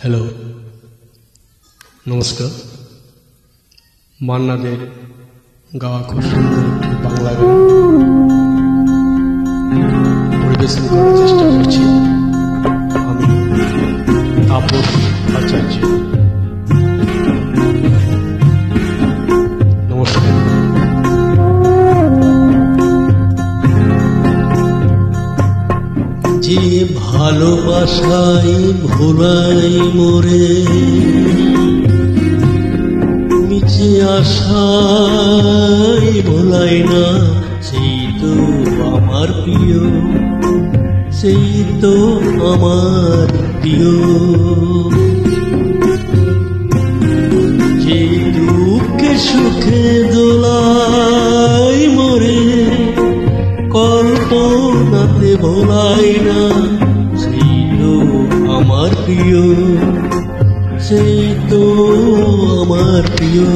Hello, নমস্কার। মান্না দের গাওয়া খুব সুন্দর একটি বাংলা গান পরিবেশন করার চেষ্টা করছি আমি, তাপস আচার্য। নমস্কার। যে ভালোবাসায় ভোলাই মোরে, মিছে আশায় ভোলাই না, সেই তো আমার প্রিয়, সেই তো আমার প্রিয়। যে দুঃখে সুখে দোলাই মোরে, কল্পনাতে ভোলাই না, সেই তো আমার প্রিয়, সেই তো আমার প্রিয়।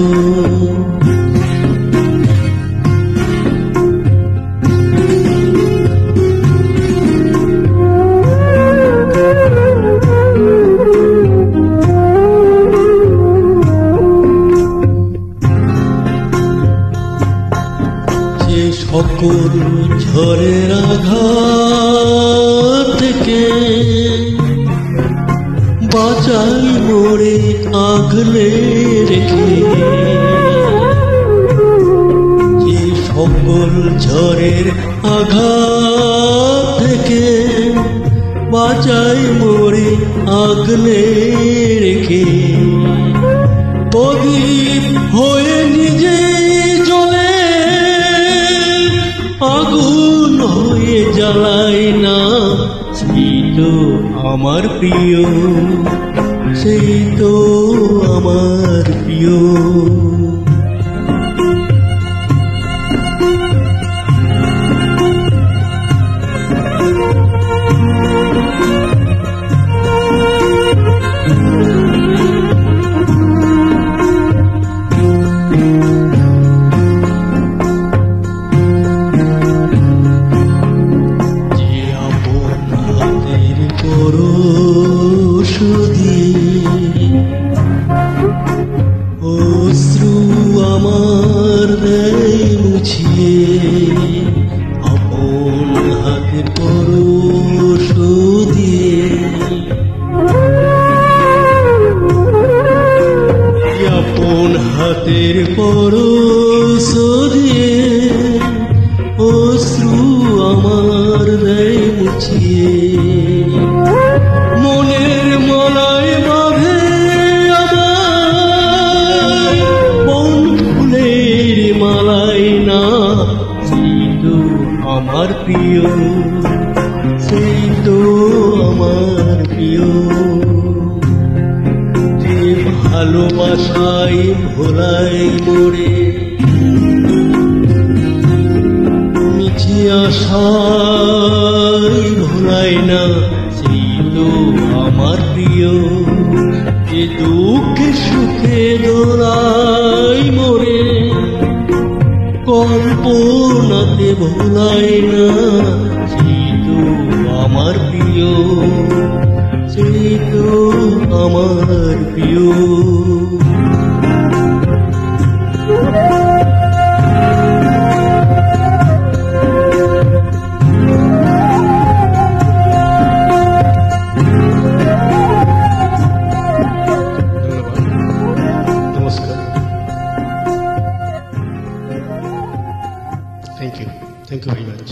সকল ঝড়ের আঘাত থেকে বাঁচাই মোরে আগলে রেখে, যে সকল ঝড়ের আঘাত থেকে বাঁচাই মোরে আগলে রেখে, প্রদীপ হয়ে নিজে জ্বলে আগুন হয়ে জ্বালাই না, সেই তো আমার প্রিয়, সেই তো আমার প্রিয়। অশ্রু আমার দেয় মুছিয়ে, আপন হাতে পরশ দিয়ে, আপন হাতের পরশ দিয়ে, অশ্রু আমার দেয় মুছিয়ে, মনের মালায় বাঁধে আমার বন ফুলের মালাই না, সেই তো আমার প্রিয়, সেই তো আমার প্রিয়। যে ভালোবাসায় ভোলাই মোরে, মিছে আশায় ভোলাই না, সেই তো আমার প্রিয়। যে দুঃখে সুখে দোলাই মোরে, কল্পনাতে ভোলাই না, সেই তো আমার প্রিয়, সেই তো আমার প্রিয়। Thank you very much.